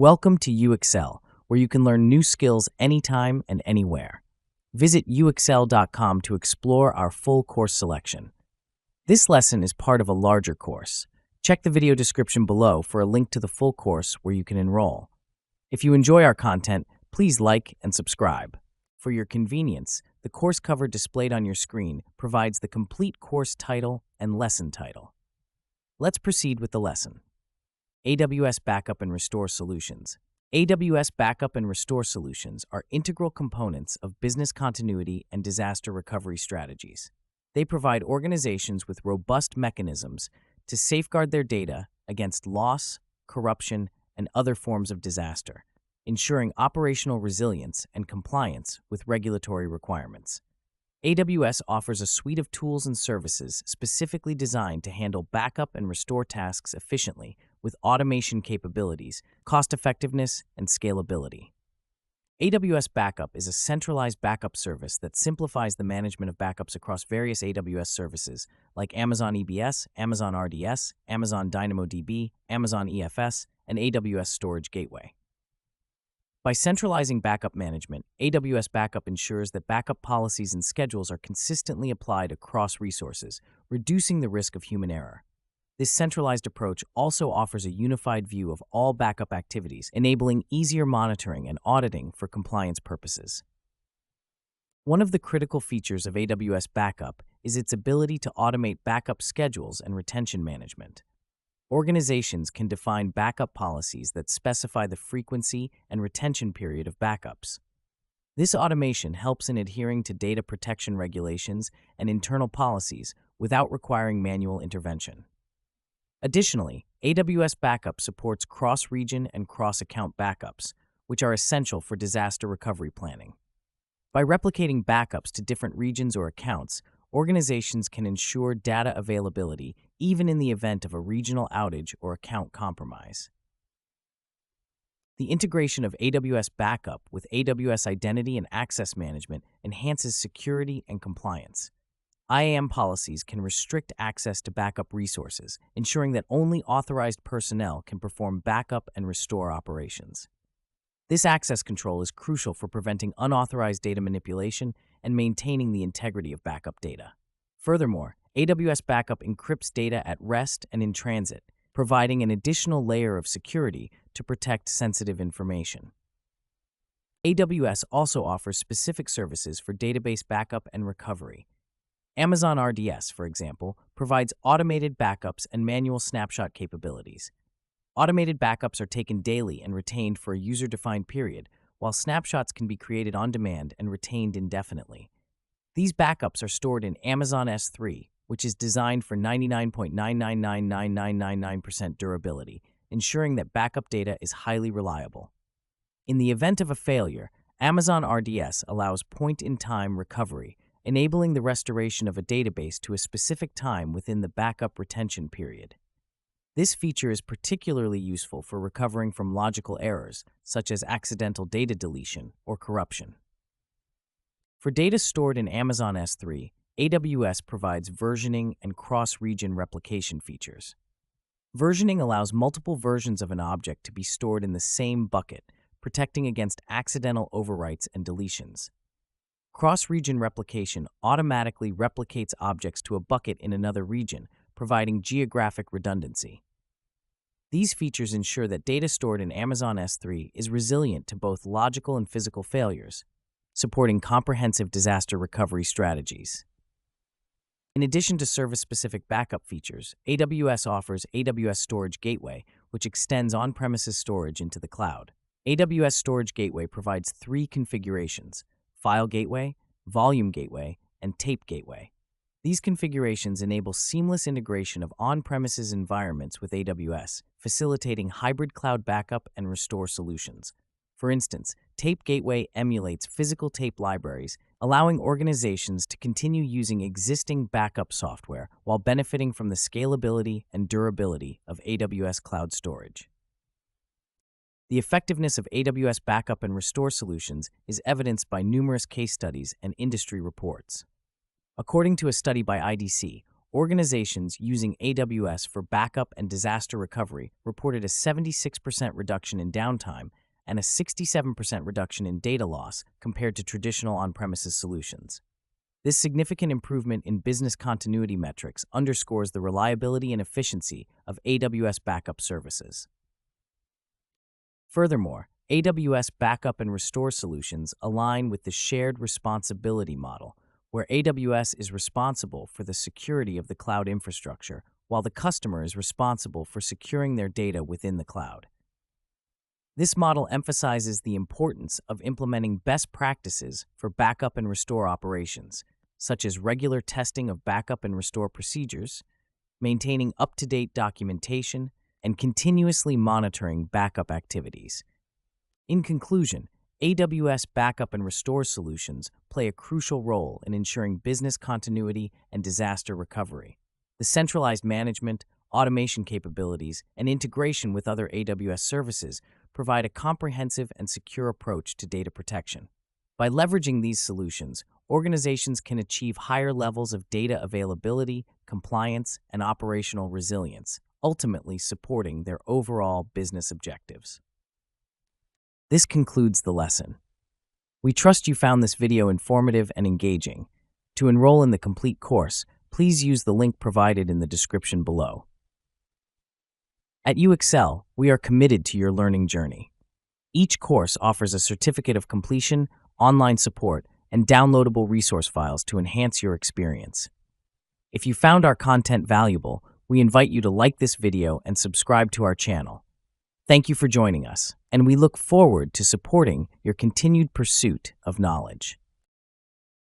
Welcome to UXL, where you can learn new skills anytime and anywhere. Visit uxl.com to explore our full course selection. This lesson is part of a larger course. Check the video description below for a link to the full course where you can enroll. If you enjoy our content, please like and subscribe. For your convenience, the course cover displayed on your screen provides the complete course title and lesson title. Let's proceed with the lesson. AWS Backup and Restore Solutions. AWS Backup and Restore Solutions are integral components of business continuity and disaster recovery strategies. They provide organizations with robust mechanisms to safeguard their data against loss, corruption, and other forms of disaster, ensuring operational resilience and compliance with regulatory requirements. AWS offers a suite of tools and services specifically designed to handle backup and restore tasks efficiently with automation capabilities, cost-effectiveness, and scalability. AWS Backup is a centralized backup service that simplifies the management of backups across various AWS services like Amazon EBS, Amazon RDS, Amazon DynamoDB, Amazon EFS, and AWS Storage Gateway. By centralizing backup management, AWS Backup ensures that backup policies and schedules are consistently applied across resources, reducing the risk of human error. This centralized approach also offers a unified view of all backup activities, enabling easier monitoring and auditing for compliance purposes. One of the critical features of AWS Backup is its ability to automate backup schedules and retention management. Organizations can define backup policies that specify the frequency and retention period of backups. This automation helps in adhering to data protection regulations and internal policies without requiring manual intervention. Additionally, AWS Backup supports cross-region and cross-account backups, which are essential for disaster recovery planning. By replicating backups to different regions or accounts, organizations can ensure data availability even in the event of a regional outage or account compromise. The integration of AWS Backup with AWS Identity and Access Management enhances security and compliance. IAM policies can restrict access to backup resources, ensuring that only authorized personnel can perform backup and restore operations. This access control is crucial for preventing unauthorized data manipulation and maintaining the integrity of backup data. Furthermore, AWS Backup encrypts data at rest and in transit, providing an additional layer of security to protect sensitive information. AWS also offers specific services for database backup and recovery. Amazon RDS, for example, provides automated backups and manual snapshot capabilities. Automated backups are taken daily and retained for a user-defined period, while snapshots can be created on demand and retained indefinitely. These backups are stored in Amazon S3, which is designed for 99.9999999% durability, ensuring that backup data is highly reliable. In the event of a failure, Amazon RDS allows point-in-time recovery, enabling the restoration of a database to a specific time within the backup retention period. This feature is particularly useful for recovering from logical errors, such as accidental data deletion or corruption. For data stored in Amazon S3, AWS provides versioning and cross-region replication features. Versioning allows multiple versions of an object to be stored in the same bucket, protecting against accidental overwrites and deletions. Cross-region replication automatically replicates objects to a bucket in another region, providing geographic redundancy. These features ensure that data stored in Amazon S3 is resilient to both logical and physical failures, supporting comprehensive disaster recovery strategies. In addition to service-specific backup features, AWS offers AWS Storage Gateway, which extends on-premises storage into the cloud. AWS Storage Gateway provides three configurations: File Gateway, Volume Gateway, and Tape Gateway. These configurations enable seamless integration of on-premises environments with AWS, facilitating hybrid cloud backup and restore solutions. For instance, Tape Gateway emulates physical tape libraries, allowing organizations to continue using existing backup software while benefiting from the scalability and durability of AWS cloud storage. The effectiveness of AWS backup and restore solutions is evidenced by numerous case studies and industry reports. According to a study by IDC, organizations using AWS for backup and disaster recovery reported a 76% reduction in downtime and a 67% reduction in data loss compared to traditional on-premises solutions. This significant improvement in business continuity metrics underscores the reliability and efficiency of AWS backup services. Furthermore, AWS backup and restore solutions align with the shared responsibility model, where AWS is responsible for the security of the cloud infrastructure, while the customer is responsible for securing their data within the cloud. This model emphasizes the importance of implementing best practices for backup and restore operations, such as regular testing of backup and restore procedures, maintaining up-to-date documentation, and continuously monitoring backup activities. In conclusion, AWS backup and restore solutions play a crucial role in ensuring business continuity and disaster recovery. The centralized management, automation capabilities, and integration with other AWS services provide a comprehensive and secure approach to data protection. By leveraging these solutions, organizations can achieve higher levels of data availability, compliance, and operational resilience, ultimately supporting their overall business objectives. This concludes the lesson. We trust you found this video informative and engaging. To enroll in the complete course, please use the link provided in the description below. At UXL, we are committed to your learning journey. Each course offers a certificate of completion, online support, and downloadable resource files to enhance your experience. If you found our content valuable, we invite you to like this video and subscribe to our channel. Thank you for joining us, and we look forward to supporting your continued pursuit of knowledge.